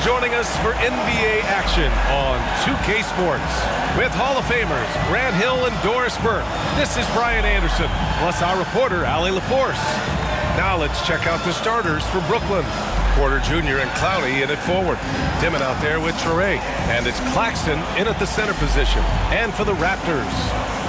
joining us for NBA action on 2K Sports. With Hall of Famers Grant Hill and Doris Burke, this is Brian Anderson, plus our reporter, Allie LaForce. Now let's check out the starters for Brooklyn. Porter Jr. and Clowney in at forward. Dimon out there with Traore. And it's Claxton in at the center position. And for the Raptors,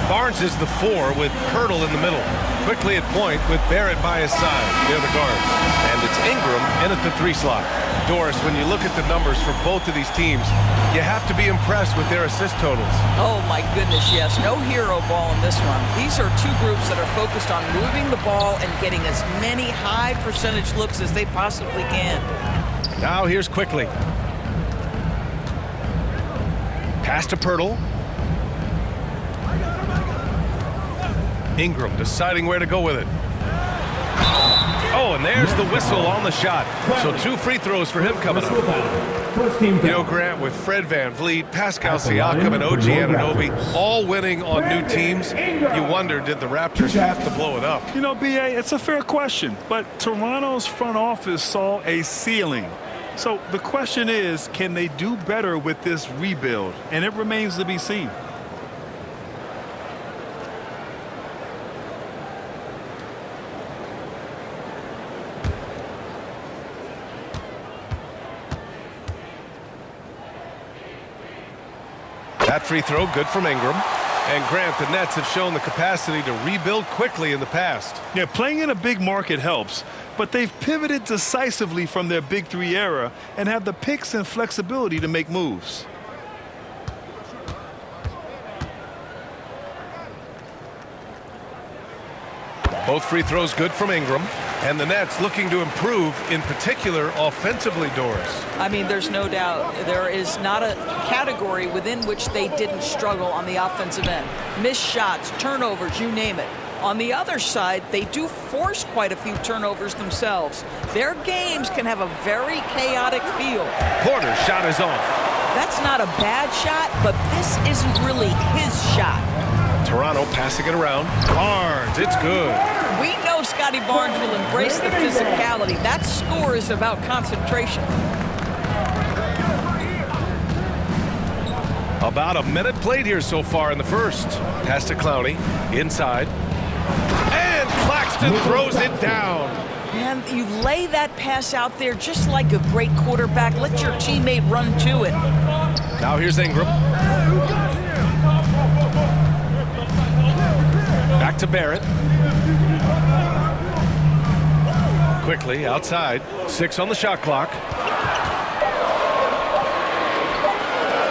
Barnes is the 4 with Pirtle in the middle. Quickly at point with Barrett by his side. They're the guards. And it's Ingram in at the 3 slot. Doris, when you look at the numbers for both of these teams, you have to be impressed with their assist totals. Oh, my goodness, yes. No hero ball in this one. These are two groups that are focused on moving the ball and getting as many high percentage looks as they possibly can. Now here's Quickly. Pass to Pirtle. Ingram deciding where to go with it. Oh, and there's the whistle on the shot. So 2 free throws for him coming up. You know, Grant, with Fred VanVleet, Pascal Siakam, and OG Anunoby all winning on new teams, you wonder, did the Raptors have to blow it up? You know, B.A., it's a fair question, but Toronto's front office saw a ceiling. So the question is, can they do better with this rebuild? And it remains to be seen. That free throw good from Ingram. And Grant, the Nets have shown the capacity to rebuild quickly in the past. Yeah, playing in a big market helps, but they've pivoted decisively from their Big 3 era and have the picks and flexibility to make moves. Both free throws good from Ingram. And the Nets looking to improve, in particular, offensively, Doris. I mean, there's no doubt there is not a category within which they didn't struggle on the offensive end. Missed shots, turnovers, you name it. On the other side, they do force quite a few turnovers themselves. Their games can have a very chaotic feel. Porter's shot is off. That's not a bad shot, but this isn't really his shot. Toronto passing it around. Barnes, it's good. We know Scotty Barnes will embrace the physicality. That score is about concentration. About a minute played here so far in the first. Pass to Clowney, inside. And Claxton throws it down. And you lay that pass out there just like a great quarterback. Let your teammate run to it. Now here's Ingram. Back to Barrett. Quickly outside. 6 on the shot clock.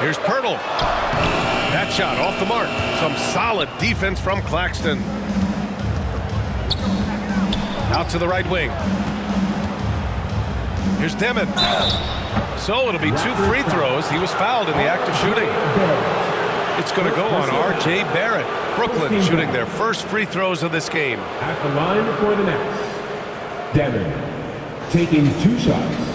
Here's Pirtle. That shot off the mark. Some solid defense from Claxton. Out to the right wing. Here's Dimon. So it'll be 2 free throws. He was fouled in the act of shooting. It's going to go on R.J. Barrett. Brooklyn shooting their first free throws of this game. At the line for the Nets, Dimon taking 2 shots.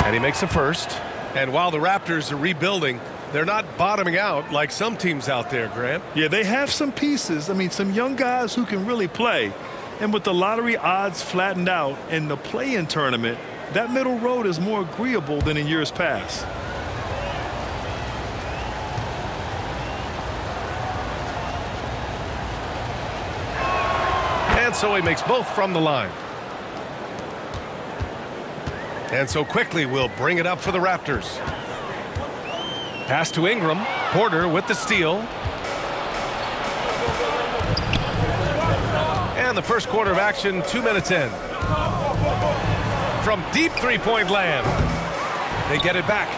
And he makes the first. And while the Raptors are rebuilding, they're not bottoming out like some teams out there, Grant. Yeah, they have some pieces. I mean, some young guys who can really play. And with the lottery odds flattened out in the play-in tournament, that middle road is more agreeable than in years past. And so he makes both from the line. And so Quickly will bring it up for the Raptors. Pass to Ingram. Porter with the steal. And the first quarter of action, 2 minutes in. From deep three-point land. They get it back.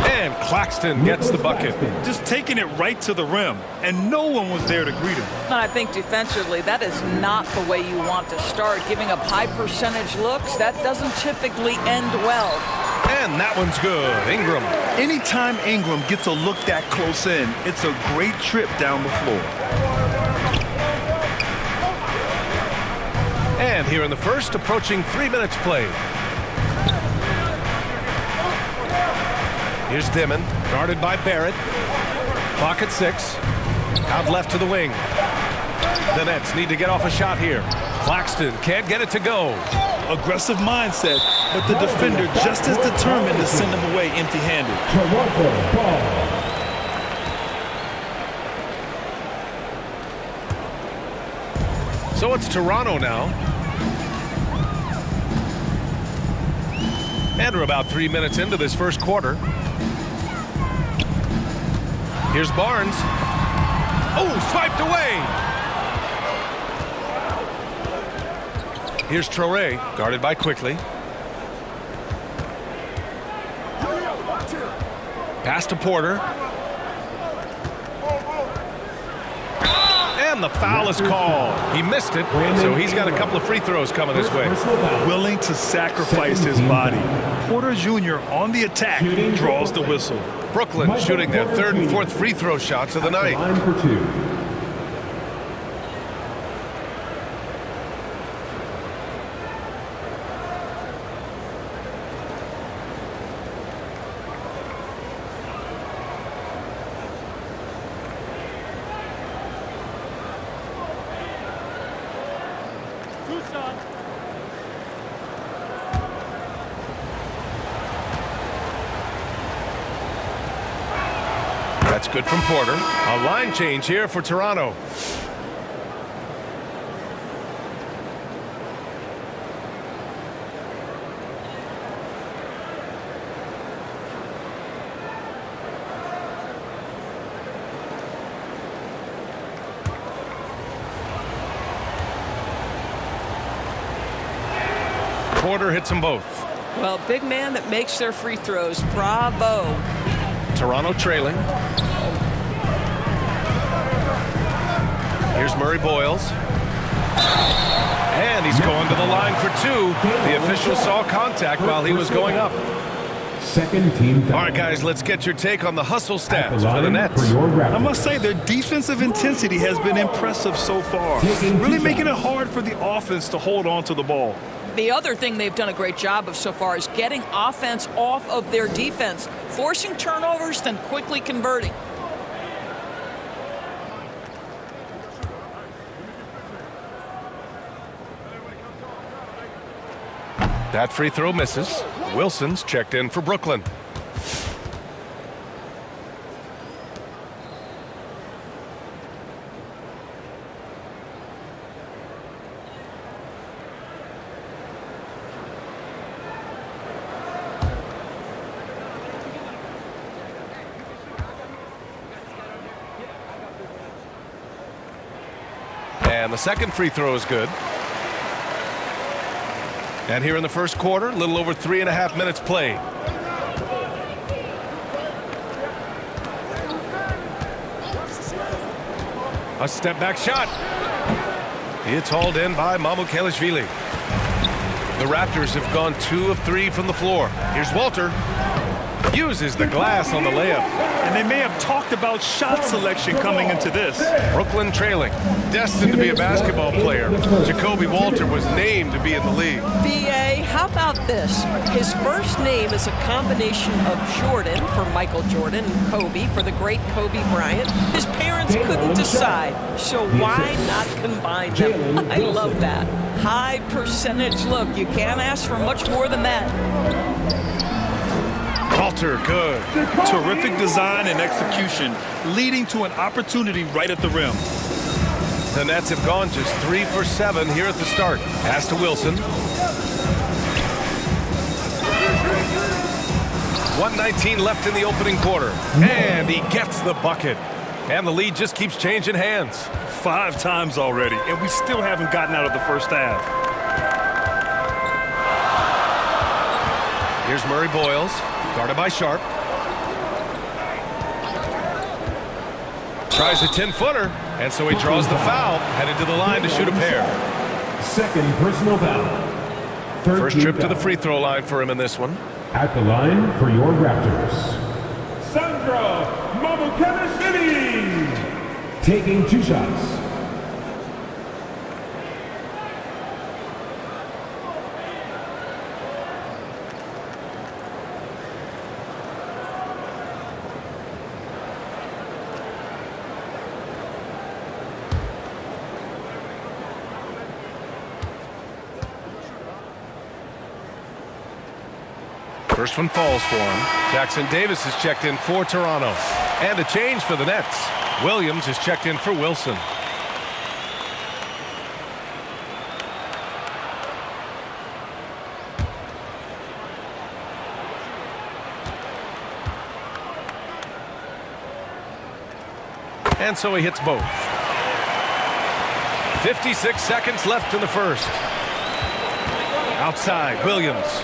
And Claxton gets the bucket. Just taking it right to the rim, and no one was there to greet him. And I think defensively, that is not the way you want to start. Giving up high percentage looks, that doesn't typically end well. And that one's good. Ingram. Anytime Ingram gets a look that close in, it's a great trip down the floor. And here in the first, approaching 3 minutes played. Here's Dimon, guarded by Barrett. Clock at 6. Out left to the wing. The Nets need to get off a shot here. Claxton can't get it to go. Aggressive mindset, but the defender just as determined to send him away empty-handed. Toronto ball. So it's Toronto now. And we're about 3 minutes into this first quarter. Here's Barnes. Oh, swiped away. Here's Traoré, guarded by Quickly. Pass to Porter. And the foul is called. He missed it, so he's got a couple of free throws coming his way. Willing to sacrifice his body. Porter Jr. on the attack draws the whistle. Brooklyn shooting their third and fourth free throw shots of the night. Line for 2. That's good from Porter. A line change here for Toronto. Porter hits them both. Well, big man that makes their free throws. Bravo. Toronto trailing. Here's Murray Boyles. And he's going to the line for 2. The official saw contact while he was going up. Second team foul. All right, guys, let's get your take on the hustle stats for the Nets. I must say their defensive intensity has been impressive so far. Really making it hard for the offense to hold on to the ball. The other thing they've done a great job of so far is getting offense off of their defense, forcing turnovers, then quickly converting. That free throw misses. Wilson's checked in for Brooklyn. And the second free throw is good. And here in the first quarter, a little over 3.5 minutes played. A step back shot. It's hauled in by Mamukelashvili. The Raptors have gone 2 of 3 from the floor. Here's Walter. Uses the glass on the layup. And they may have talked about shot selection coming into this. Brooklyn trailing. Destined to be a basketball player. Jacoby Walter was named to be in the league. VA, how about this? His first name is a combination of Jordan for Michael Jordan and Kobe for the great Kobe Bryant. His parents couldn't decide, so why not combine them? I love that. High percentage look. You can't ask for much more than that. Walter, good. Terrific design and execution, leading to an opportunity right at the rim. The Nets have gone just 3 for 7 here at the start. Pass to Wilson. 1:19 left in the opening quarter. And he gets the bucket. And the lead just keeps changing hands. 5 times already, and we still haven't gotten out of the first half. Here's Murray Boyles, guarded by Sharp. Tries a 10-footer, and so he draws the foul, headed to the line to shoot a pair. Second personal foul. First trip to the free throw line for him in this one. At the line for your Raptors, Sandra Mamukelashvili, taking 2 shots. First one falls for him. Jackson Davis is checked in for Toronto. And a change for the Nets. Williams is checked in for Wilson. And so he hits both. 56 seconds left in the first. Outside, Williams.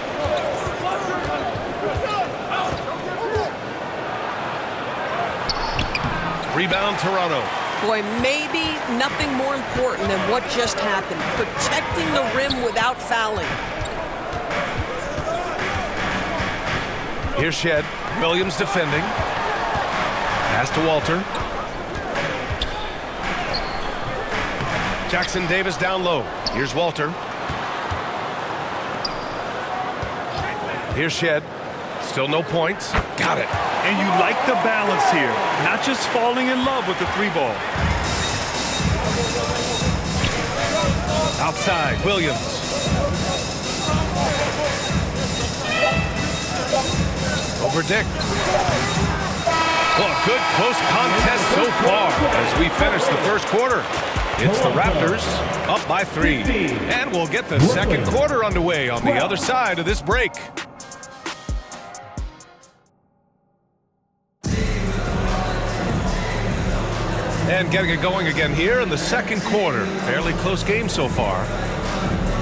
Rebound, Toronto. Boy, maybe nothing more important than what just happened. Protecting the rim without fouling. Here's Shed. Williams defending. Pass to Walter. Jackson Davis down low. Here's Walter. Here's Shed. Still no points. Got it. And you like the balance here. Not just falling in love with the 3-ball. Outside, Williams. Over Dick. Well, a good close contest so far as we finish the first quarter. It's the Raptors up by 3. And we'll get the second quarter underway on the other side of this break. And getting it going again here in the second quarter. Fairly close game so far.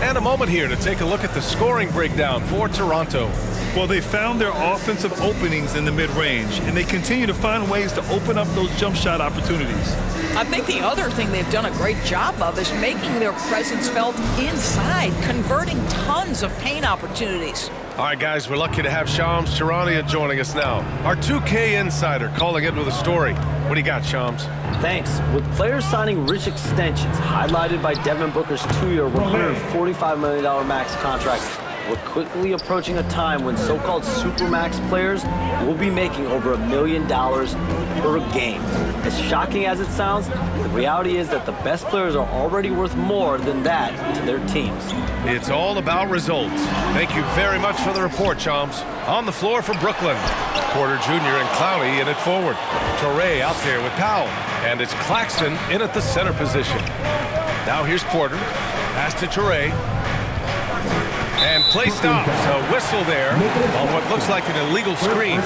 And a moment here to take a look at the scoring breakdown for Toronto. Well, they found their offensive openings in the mid-range, and they continue to find ways to open up those jump shot opportunities. I think the other thing they've done a great job of is making their presence felt inside, converting tons of paint opportunities. All right, guys, we're lucky to have Shams Charania joining us now. Our 2K insider calling in with a story. What do you got, Shams? Thanks. With players signing rich extensions, highlighted by Devin Booker's 2-year, $145 million max contract, we're quickly approaching a time when so-called supermax players will be making over $1 million per game. As shocking as it sounds, the reality is that the best players are already worth more than that to their teams. It's all about results. Thank you very much for the report, Shams. On the floor for Brooklyn. Porter Jr. and Clowney in at forward. Torrey out there with Powell. And it's Claxton in at the center position. Now here's Porter. Pass to Torrey. And play stops. A whistle there on what looks like an illegal screen.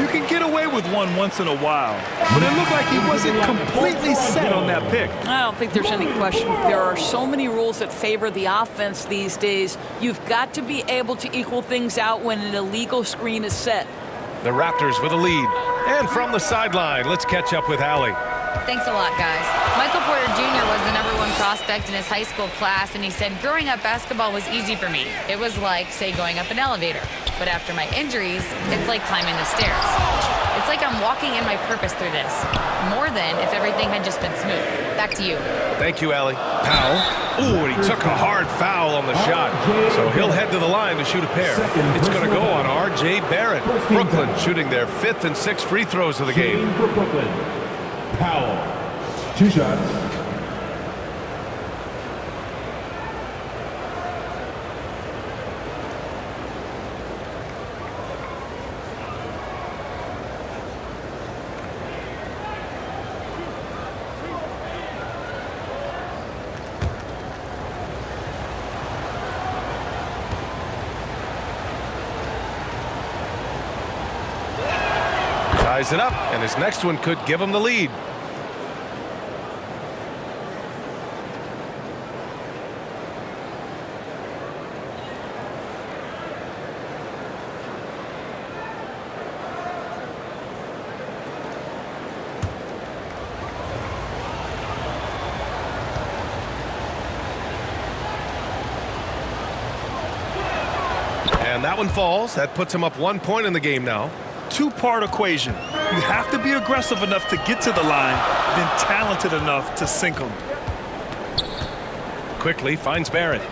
You can get away with one once in a while, but it looked like he wasn't completely set on that pick. I don't think there's any question. There are so many rules that favor the offense these days. You've got to be able to equal things out when an illegal screen is set. The Raptors with a lead. And from the sideline, let's catch up with Allie. Thanks a lot, guys. Michael Porter Jr. was the #1 prospect in his high school class, and he said, growing up, basketball was easy for me. It was like, say, going up an elevator. But after my injuries, it's like climbing the stairs. It's like I'm walking in my purpose through this, more than if everything had just been smooth. Back to you. Thank you, Allie. Powell. Ooh, and he took a hard foul on the shot. So he'll head to the line to shoot a pair. It's going to go on R.J. Barrett. Brooklyn shooting their 5th and 6th free throws of the game. For Brooklyn, Powell, 2 shots. Ties it up, and his next one could give him the lead. And that one falls. That puts him up 1 point in the game now. Two-part equation. You have to be aggressive enough to get to the line, then talented enough to sink them. Quickly finds Barrett.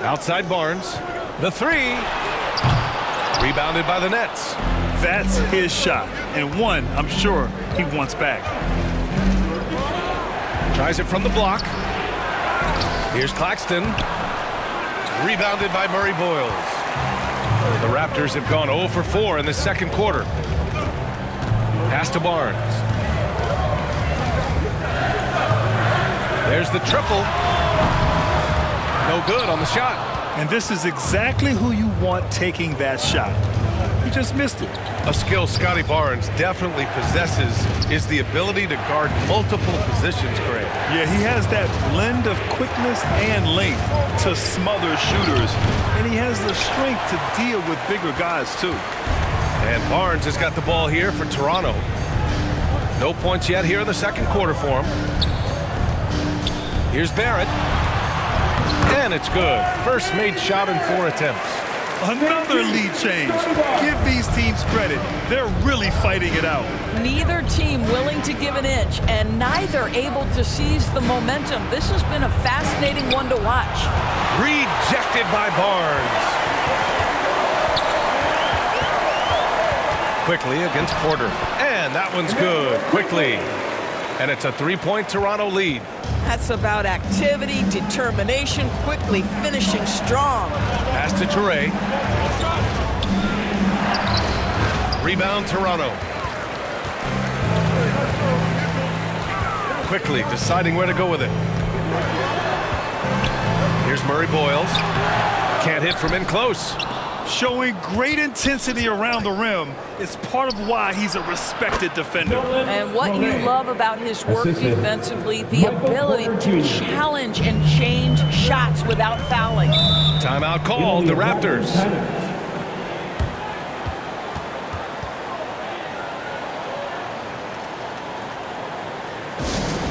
Outside Barnes. The three. Rebounded by the Nets. That's his shot, and one I'm sure he wants back. Tries it from the block. Here's Claxton. Rebounded by Murray Boyles. The Raptors have gone 0 for 4 in the second quarter. Pass to Barnes. There's the triple. No good on the shot. And this is exactly who you want taking that shot. He just missed it. A skill Scotty Barnes definitely possesses is the ability to guard multiple positions, Greg. Yeah, he has that blend of quickness and length to smother shooters. And he has the strength to deal with bigger guys, too. And Barnes has got the ball here for Toronto. No points yet here in the second quarter for him. Here's Barrett. And it's good. First made shot in 4 attempts. Another lead change. Give these teams credit. They're really fighting it out. Neither team willing to give an inch, and neither able to seize the momentum. This has been a fascinating one to watch. Rejected by Barnes. Quickly against Porter. And that one's good. Quickly. And it's a 3-point Toronto lead. That's about activity, determination, quickly finishing strong. Pass to Toure. Rebound Toronto. Quickly deciding where to go with it. Here's Murray Boyles. Can't hit from in close. Showing great intensity around the rim is part of why he's a respected defender. And what you love about his work defensively, the ability to challenge and change shots without fouling. Timeout called, the Raptors.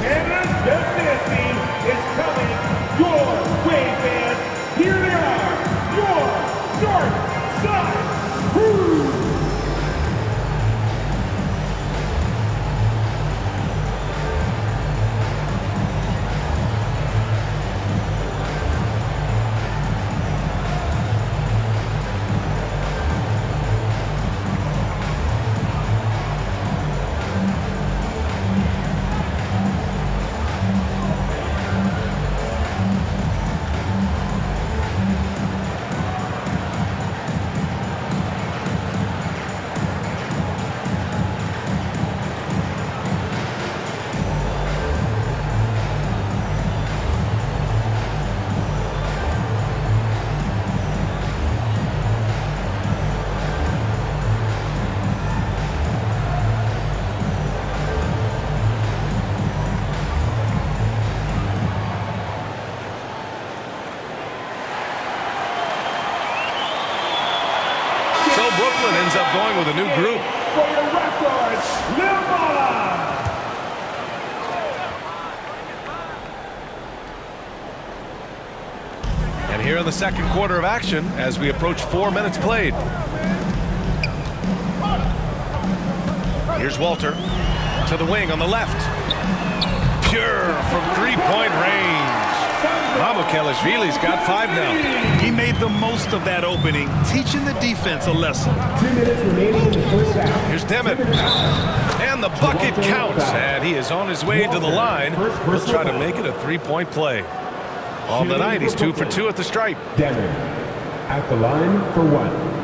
And the dancing is coming your way, fans. Here they are, your North Side Crew. Brooklyn ends up going with a new group. For your Raptors, live on! And here in the second quarter of action as we approach 4 minutes played. Here's Walter to the wing on the left. Pure from three-point range. Mamukelashvili's got 5 now. He made the most of that opening, teaching the defense a lesson. 2 minutes remaining in the first half. Here's Demet. And the bucket counts. And he is on his way to the line. He'll try to make it a 3-point play. On the night, he's 2 for 2 at the stripe. Demet at the line for 1.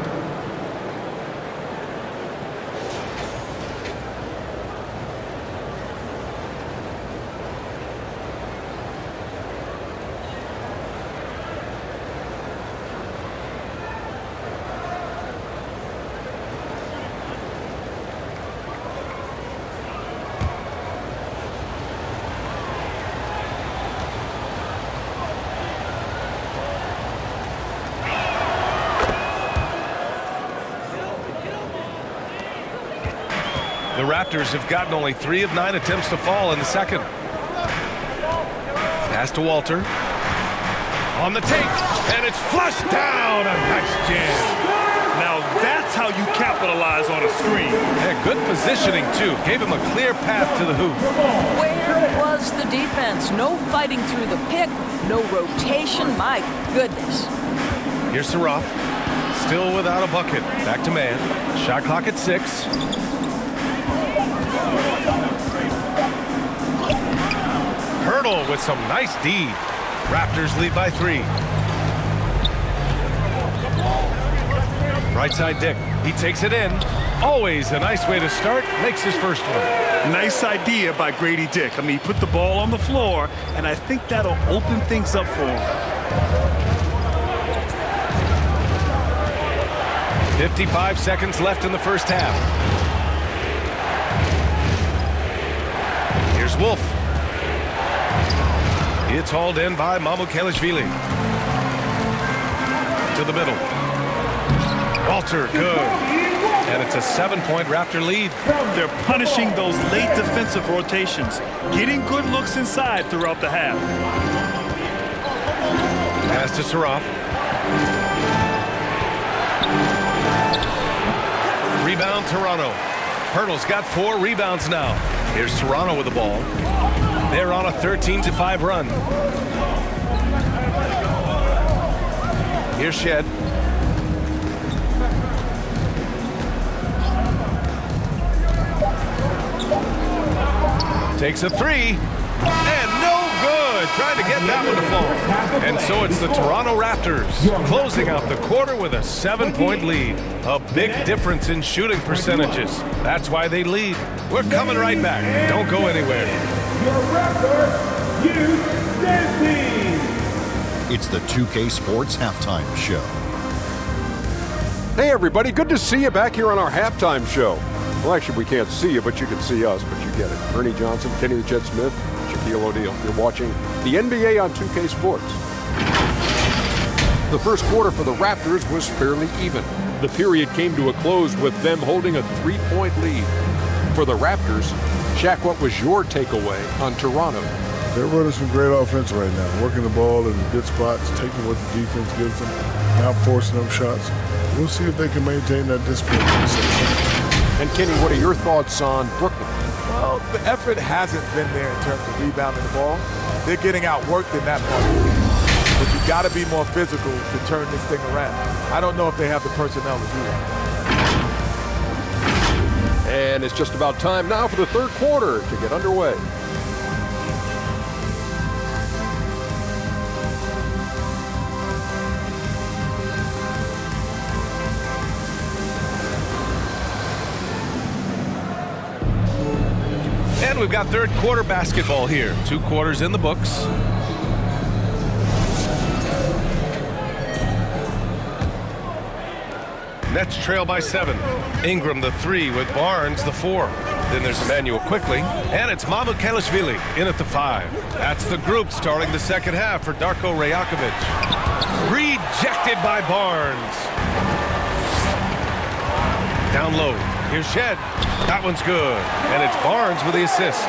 The Raptors have gotten only 3 of 9 attempts to fall in the second. Pass to Walter. On the take. And it's flushed down. A nice jam. Now that's how you capitalize on a screen. And good positioning, too. Gave him a clear path to the hoop. Where was the defense? No fighting through the pick, no rotation. My goodness. Here's Saraf. Still without a bucket. Back to man. Shot clock at 6. Hurdle with some nice D. Raptors lead by 3. Right side Dick. He takes it in. Always a nice way to start. Makes his first one. Nice idea by Grady Dick. I mean, he put the ball on the floor, and I think that'll open things up for him. 55 seconds left in the first half. Here's Wolf. It's hauled in by Mamukelashvili. To the middle. Walter, good. And it's a 7-point Raptor lead. They're punishing those late defensive rotations, getting good looks inside throughout the half. Pass to Saraf. Rebound, Toronto. Hurdle's got 4 rebounds now. Here's Toronto with the ball. They're on a 13-5 run. Here's Shed. Takes a 3. And no good. Trying to get that one to fall. And so it's the Toronto Raptors closing out the quarter with a 7-point lead. A big difference in shooting percentages. That's why they lead. We're coming right back. Don't go anywhere. Your Raptors, you dancing. It's the 2K Sports Halftime Show. Hey everybody, good to see you back here on our halftime show. Well, actually, we can't see you, but you can see us, but you get it. Ernie Johnson, Kenny the Jet Smith, Shaquille O'Neal. You're watching the NBA on 2K Sports. The first quarter for the Raptors was fairly even. The period came to a close with them holding a 3-point lead. For the Raptors, Shaq, what was your takeaway on Toronto? They're running some great offense right now, working the ball in good spots, taking what the defense gives them, not forcing them shots. We'll see if they can maintain that discipline. And Kenny, what are your thoughts on Brooklyn? Well, the effort hasn't been there in terms of rebounding the ball. They're getting outworked in that part. But you got to be more physical to turn this thing around. I don't know if they have the personnel to do that. And it's just about time now for the third quarter to get underway. And we've got third quarter basketball here. 2 quarters in the books. Nets trail by 7. Ingram the 3 with Barnes the 4. Then there's Emmanuel quickly. And it's Mamukelashvili in at the 5. That's the group starting the second half for Darko Rajakovic. Rejected by Barnes. Down low. Here's Shed. That one's good. And it's Barnes with the assist.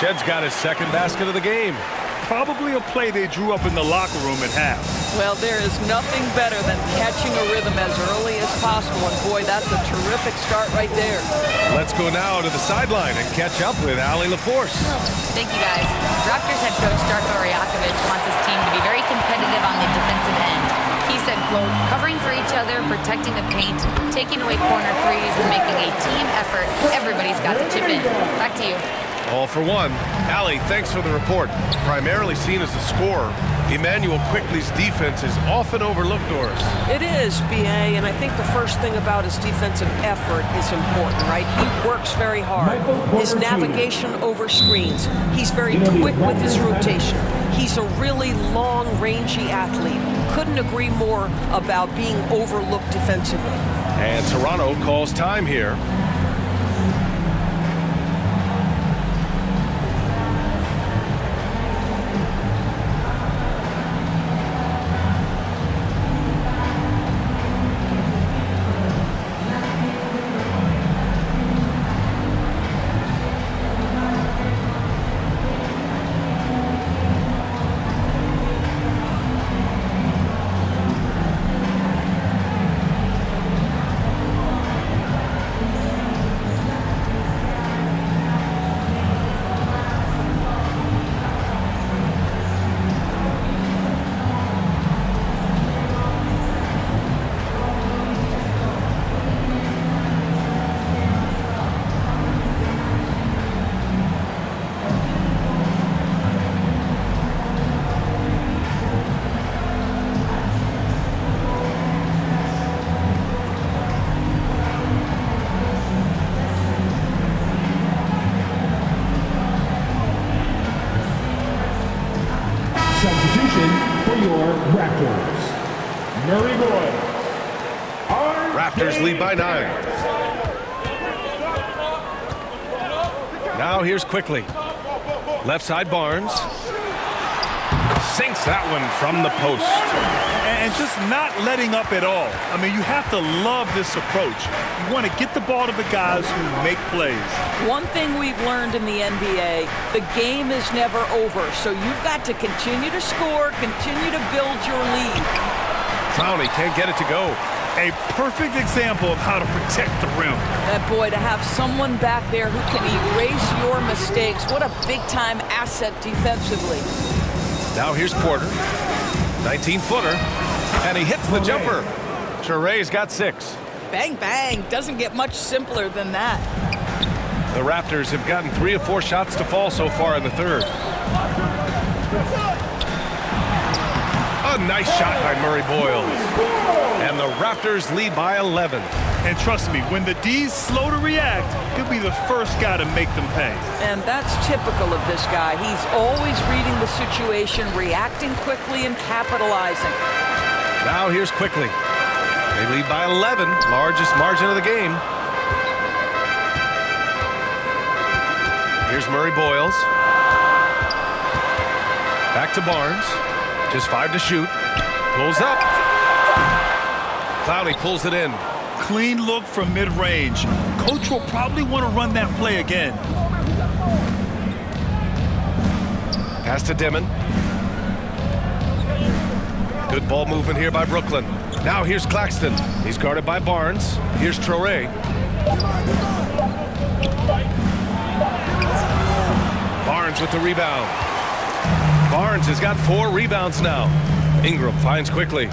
Shed's got his second basket of the game. Probably a play they drew up in the locker room at half. Well, there is nothing better than catching a rhythm as early as possible. And boy, that's a terrific start right there. Let's go now to the sideline and catch up with Allie LaForce. Thank you, guys. Raptors head coach Darko Rajakovic wants his team to be very competitive on the defensive end. He said, quote, covering for each other, protecting the paint, taking away corner threes, and making a team effort. Everybody's got to chip in. Back to you. All for one. Allie, thanks for the report. Primarily seen as a scorer, Emmanuel Quickley's defense is often overlooked, Doris. It is, B.A., and I think the first thing about his defensive effort is important, right? He works very hard. His navigation over screens. He's very quick with his rotation. He's a really long, rangy athlete. Couldn't agree more about being overlooked defensively. And Toronto calls time here. lead by 9. Now here's Quickly. Left side Barnes. Sinks that one from the post. And just not letting up at all. I mean, you have to love this approach. You want to get the ball to the guys who make plays. One thing we've learned in the NBA, the game is never over. So you've got to continue to score, continue to build your lead. Clowney can't get it to go. A perfect example of how to protect the rim. That boy, to have someone back there who can erase your mistakes, what a big-time asset defensively. Now here's Porter. 19-footer. And he hits the jumper. Touré's got 6. Bang, bang. Doesn't get much simpler than that. The Raptors have gotten 3 of 4 shots to fall so far in the third. A nice shot by Murray Boyles. And the Raptors lead by 11. And trust me, when the D's slow to react, he'll be the first guy to make them pay. And that's typical of this guy. He's always reading the situation, reacting quickly and capitalizing. Now here's Quickly. They lead by 11, largest margin of the game. Here's Murray Boyles. Back to Barnes. Just 5 to shoot. Pulls up. Clowney pulls it in. Clean look from mid-range. Coach will probably want to run that play again. Pass to Dimon. Good ball movement here by Brooklyn. Now here's Claxton. He's guarded by Barnes. Here's Touré. Barnes with the rebound. Barnes has got 4 rebounds now. Ingram finds Quickly.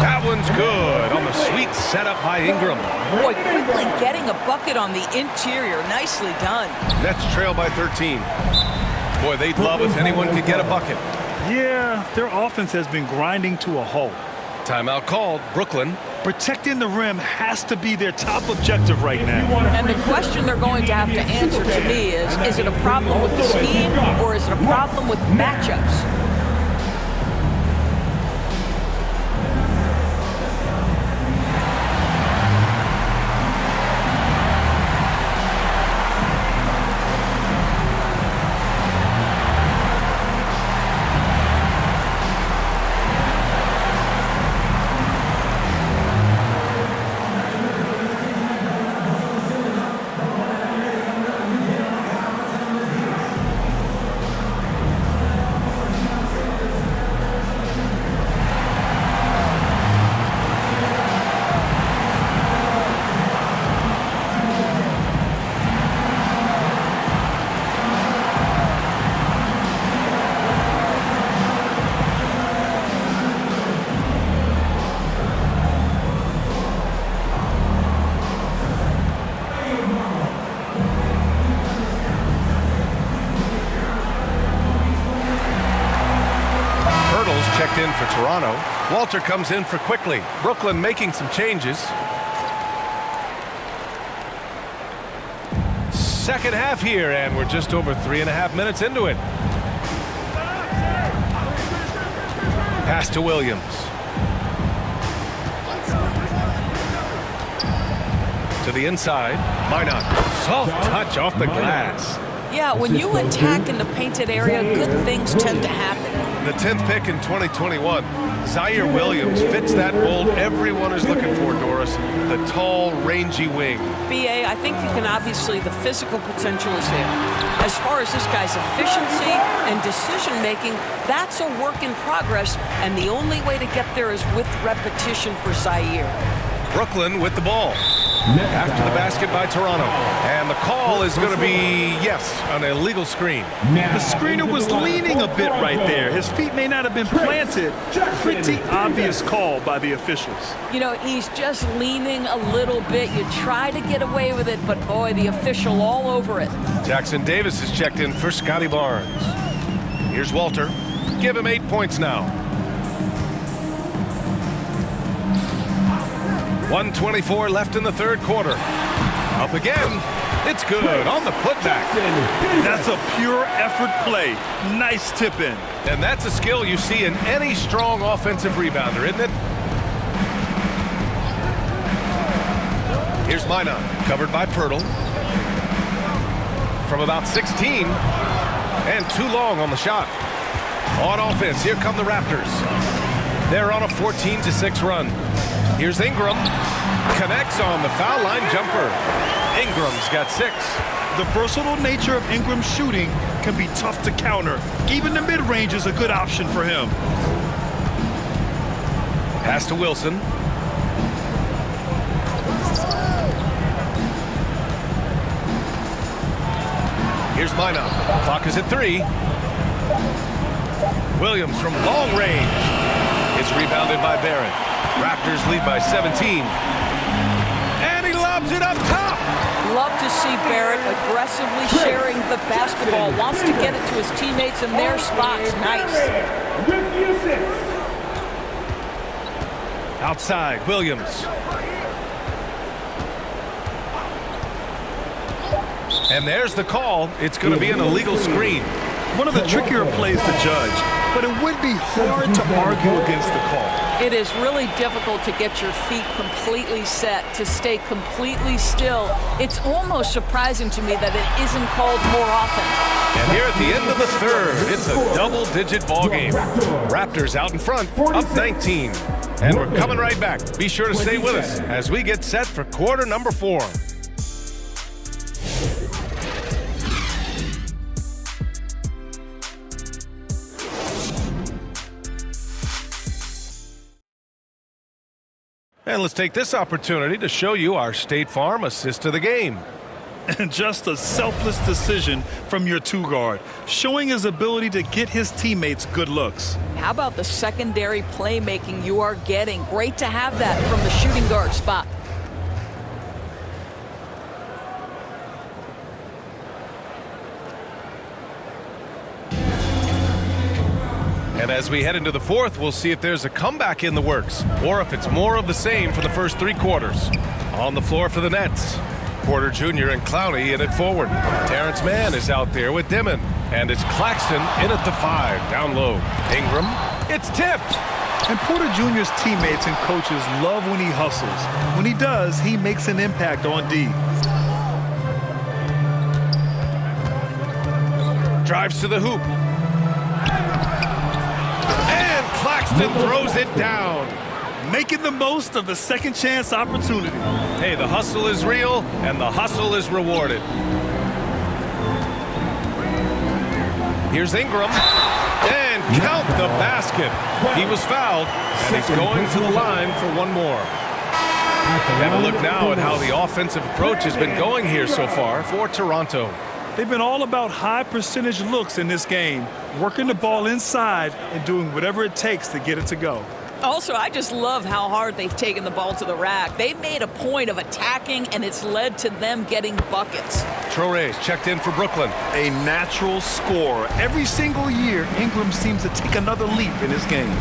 That one's good on the sweet setup by Ingram. Boy, Quickly getting a bucket on the interior. Nicely done. Nets trail by 13. Boy, they'd love if anyone could get a bucket. Yeah, their offense has been grinding to a halt. Timeout called. Brooklyn. Protecting the rim has to be their top objective right now. And the question they're going to have to answer to me is it a problem with the scheme or is it a problem with matchups? Checked in for Toronto. Walter comes in for Quickly. Brooklyn making some changes. Second half here, and we're just over 3.5 minutes into it. Pass to Williams. To the inside. Minot. Soft touch off the glass. Yeah, when you attack in the painted area, good things tend to happen. The 10th pick in 2021, Zaire Williams fits that mold everyone is looking for, Doris. The tall, rangy wing. BA, I think you can obviously, the physical potential is there. As far as this guy's efficiency and decision-making, that's a work in progress, and the only way to get there is with repetition for Zaire. Brooklyn with the ball. After the basket by Toronto. And the call is going to be, yes, an illegal screen. The screener was leaning a bit right there. His feet may not have been planted. Pretty obvious call by the officials. You know, he's just leaning a little bit. You try to get away with it, but boy, the official all over it. Jackson Davis is checked in for Scotty Barnes. Here's Walter. Give him 8 points now. 1:24 left in the third quarter. Up again. It's good on the putback. That's a pure effort play. Nice tip in. And that's a skill you see in any strong offensive rebounder, isn't it? Here's Minot, covered by Pirtle. From about 16, and too long on the shot. On offense, here come the Raptors. They're on a 14-6 run. Here's Ingram. Connects on the foul line jumper. Ingram's got 6. The versatile nature of Ingram's shooting can be tough to counter. Even the mid-range is a good option for him. Pass to Wilson. Here's Minot. Clock is at 3. Williams from long range. It's rebounded by Barrett. Raptors lead by 17. And he lobs it up top. Love to see Barrett aggressively sharing the basketball. Wants to get it to his teammates in their spots. Nice. Outside, Williams. And there's the call. It's going to be an illegal screen. One of the trickier plays to judge, but it would be hard to argue against the call. It is really difficult to get your feet completely set, to stay completely still. It's almost surprising to me that it isn't called more often. And here at the end of the third, it's a double-digit ball game. Raptors out in front, up 19. And we're coming right back. Be sure to stay with us as we get set for quarter number 4. And let's take this opportunity to show you our State Farm assist to the game. And just a selfless decision from your 2-guard, showing his ability to get his teammates good looks. How about the secondary playmaking you are getting? Great to have that from the shooting guard spot. And as we head into the fourth, we'll see if there's a comeback in the works or if it's more of the same for the first 3 quarters. On the floor for the Nets, Porter Jr. and Clowney in it forward. Terrence Mann is out there with Dimon. And it's Claxton in at the 5, down low. Ingram, it's tipped. And Porter Jr.'s teammates and coaches love when he hustles. When he does, he makes an impact on D. Drives to the hoop. And Claxton throws it down. Making the most of the second chance opportunity. Hey, the hustle is real, and the hustle is rewarded. Here's Ingram. And count the basket. He was fouled, and he's going to the line for one more. And a look now at how the offensive approach has been going here so far for Toronto. They've been all about high percentage looks in this game, working the ball inside and doing whatever it takes to get it to go. Also, I just love how hard they've taken the ball to the rack. They've made a point of attacking, and it's led to them getting buckets. Traore's checked in for Brooklyn. A natural scorer. Every single year, Ingram seems to take another leap in his game.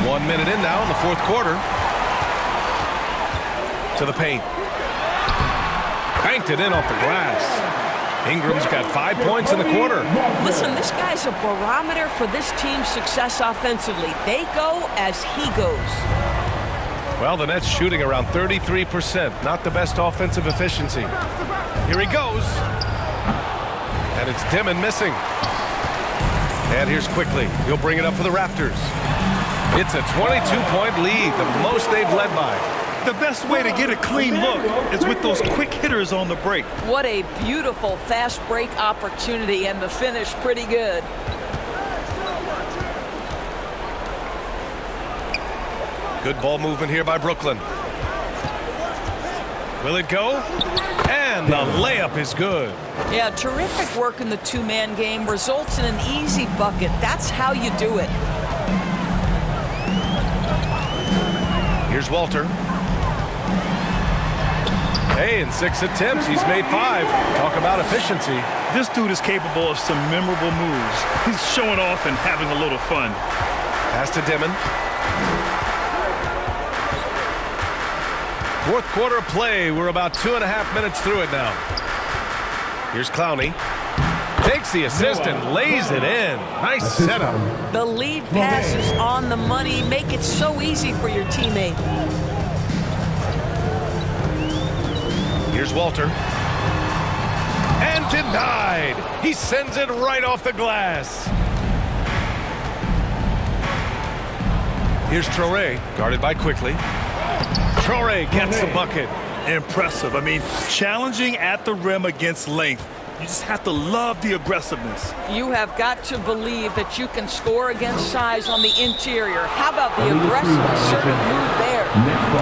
1 minute in now in the fourth quarter. To the paint. Banked it in off the glass. Ingram's got 5 points in the quarter. Listen, this guy's a barometer for this team's success offensively. They go as he goes. Well, the Nets shooting around 33%. Not the best offensive efficiency. Here he goes. And it's Dimon missing. And here's Quickly. He'll bring it up for the Raptors. It's a 22-point lead, the most they've led by. The best way to get a clean look is with those quick hitters on the break. What a beautiful fast break opportunity, and the finish pretty good. Good ball movement here by Brooklyn. Will it go? And the layup is good. Yeah, terrific work in the 2-man game results in an easy bucket. That's how you do it. Here's Walter. Hey, in 6 attempts, he's made 5. Talk about efficiency. This dude is capable of some memorable moves. He's showing off and having a little fun. Pass to Dimon. Fourth quarter of play. We're about 2.5 minutes through it now. Here's Clowney. Takes the assist and lays it in. Nice setup. The lead pass is on the money. Make it so easy for your teammate. Here's Walter. And denied. He sends it right off the glass. Here's Traore, guarded by Quickly. Traore gets the bucket. Impressive. I mean, challenging at the rim against length. You just have to love the aggressiveness. You have got to believe that you can score against size on the interior. How about the aggressive assertive move there?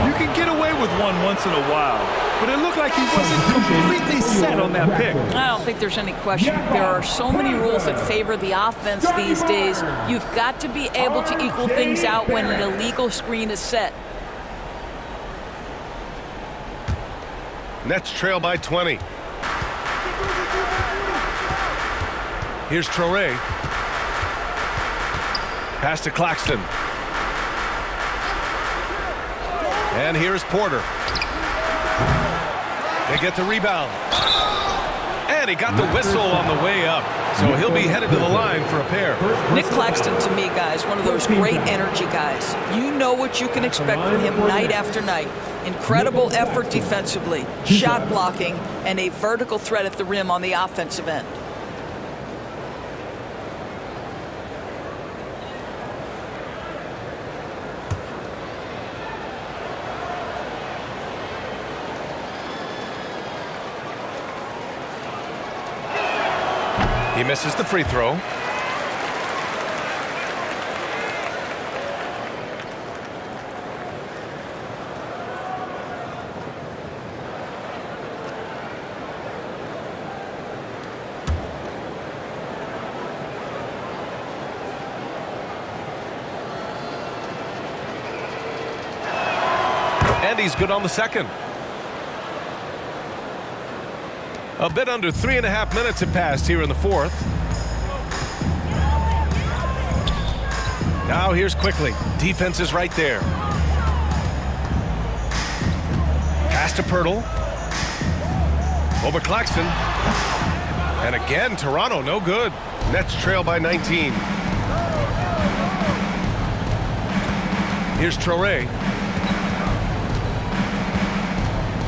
You can get away with one once in a while, but it looked like he wasn't completely set on that pick. I don't think there's any question. There are so many rules that favor the offense these days. You've got to be able to equal things out when an illegal screen is set. Nets trail by 20. Here's Traore. Pass to Claxton. And here's Porter. They get the rebound. And he got the whistle on the way up. So he'll be headed to the line for a pair. Nick Claxton, to me, guys, one of those great energy guys. You know what you can expect from him night after night. Incredible effort defensively, shot blocking, and a vertical threat at the rim on the offensive end. He misses the free throw. And he's good on the second. A bit under 3.5 minutes have passed here in the fourth. Now here's Quickly. Defense is right there. Pass to Pirtle. Over Claxton. And again, Toronto, no good. Nets trail by 19. Here's Traore.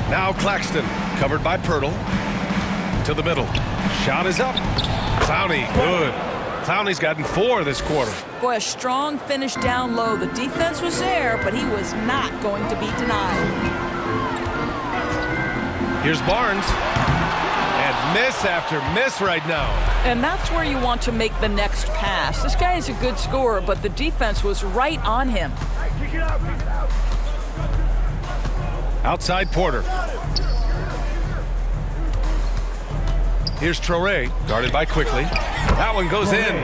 Now Claxton, covered by Pirtle. To the middle. Shot is up. Clowney, good. Clowney's gotten 4 this quarter. Boy, a strong finish down low. The defense was there, but he was not going to be denied. Here's Barnes. And miss after miss right now. And that's where you want to make the next pass. This guy is a good scorer, but the defense was right on him. Outside Porter. Here's Traore, guarded by Quickly. That one goes in.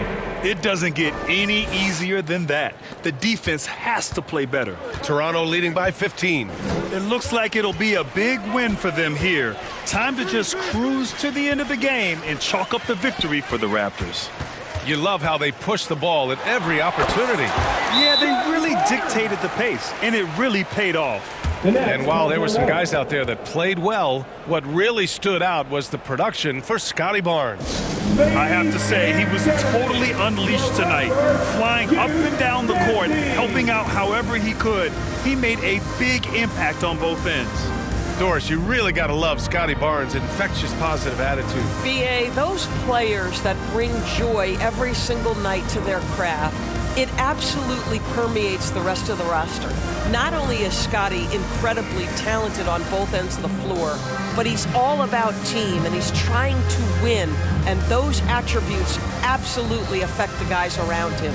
It doesn't get any easier than that. The defense has to play better. Toronto leading by 15. It looks like it'll be a big win for them here. Time to just cruise to the end of the game and chalk up the victory for the Raptors. You love how they push the ball at every opportunity. Yeah, they really dictated the pace, and it really paid off. And while there were some guys out there that played well, what really stood out was the production for Scotty Barnes. I have to say, he was totally unleashed tonight, flying up and down the court, helping out however he could. He made a big impact on both ends. Doris, you really got to love Scotty Barnes' infectious positive attitude. BA, those players that bring joy every single night to their craft, it absolutely permeates the rest of the roster. Not only is Scotty incredibly talented on both ends of the floor, but he's all about team and he's trying to win, and those attributes absolutely affect the guys around him.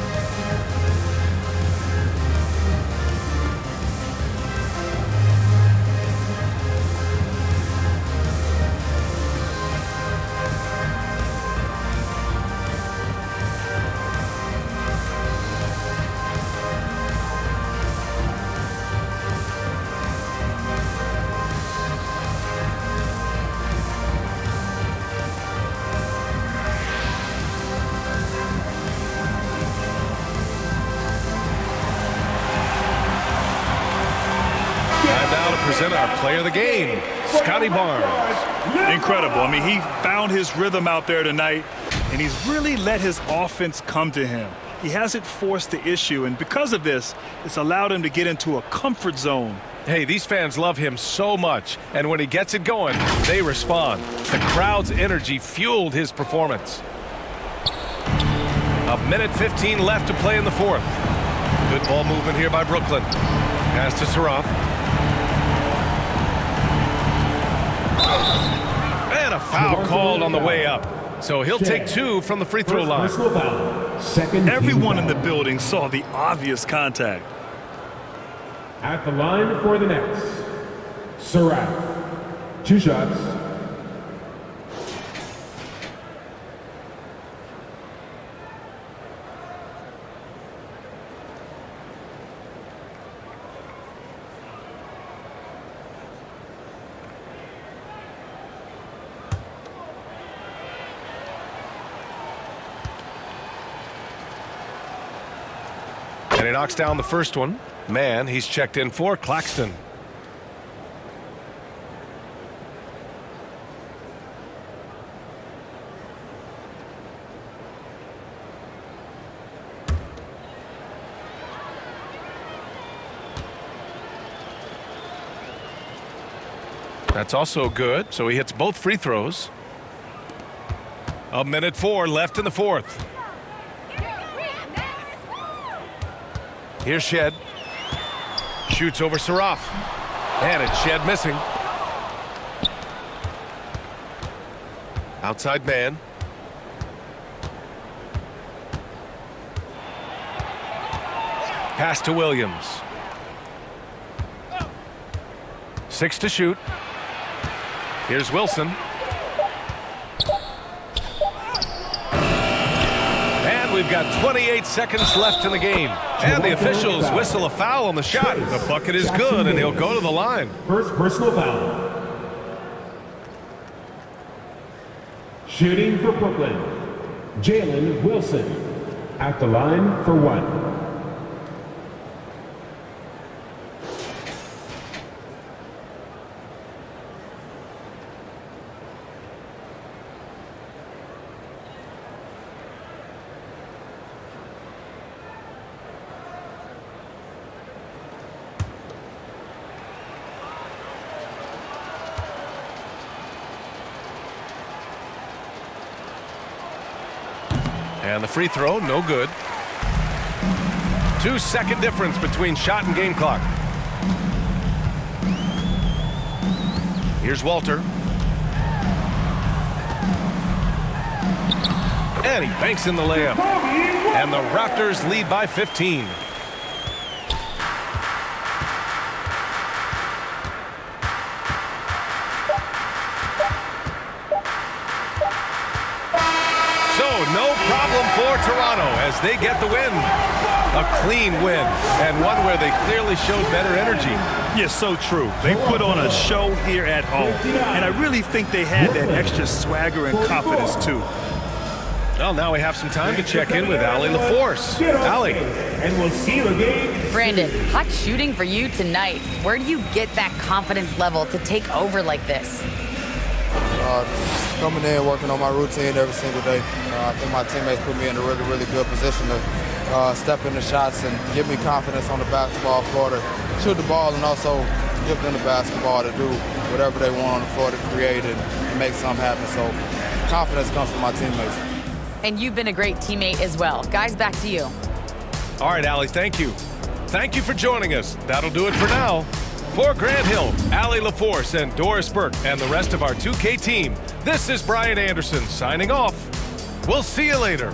Present our player of the game, Scotty Barnes. Incredible. I mean, he found his rhythm out there tonight. and he's really let his offense come to him. He hasn't forced the issue, and because of this, it's allowed him to get into a comfort zone. Hey, these fans love him so much, and when he gets it going, they respond. The crowd's energy fueled his performance. 1:15 left to play in the fourth. Good ball movement here by Brooklyn. Pass to Saraf. And a foul called on the way up. So he'll take 2 from the free throw line. Everyone in the building saw the obvious contact. At the line for the Nets, Saraf. 2 shots. And he knocks down the first one. Man, he's checked in for Claxton. That's also good, so he hits both free throws. 1:04 left in the fourth. Here's Shed. Shoots over Saraf. And it's Shed missing. Outside man. Pass to Williams. 6 to shoot. Here's Wilson. And we've got 28 seconds left in the game. And the officials whistle a foul on the shot. The bucket is good, and he'll go to the line. First personal foul. Shooting for Brooklyn, Jalen Wilson. At the line for 1. And the free throw, no good. 2-second difference between shot and game clock. Here's Walter. And he banks in the layup. And the Raptors lead by 15. No problem for Toronto as they get the win. A clean win, and one where they clearly showed better energy. Yes, so true. They put on a show here at home, and I really think they had that extra swagger and confidence too. Well, now we have some time to check in with Allie LaForce. Allie. And we'll see you again. Brandon, hot shooting for you tonight. Where do you get that confidence level to take over like this? Coming in, working on my routine every single day. I think my teammates put me in a really, really good position to step in the shots and give me confidence on the basketball floor to shoot the ball and also give them the basketball to do whatever they want on the floor to create and make something happen. So confidence comes from my teammates. And you've been a great teammate as well. Guys, back to you. All right, Allie, thank you. Thank you for joining us. That'll do it for now. For Grant Hill, Allie LaForce, and Doris Burke, and the rest of our 2K team, this is Brian Anderson signing off. We'll see you later.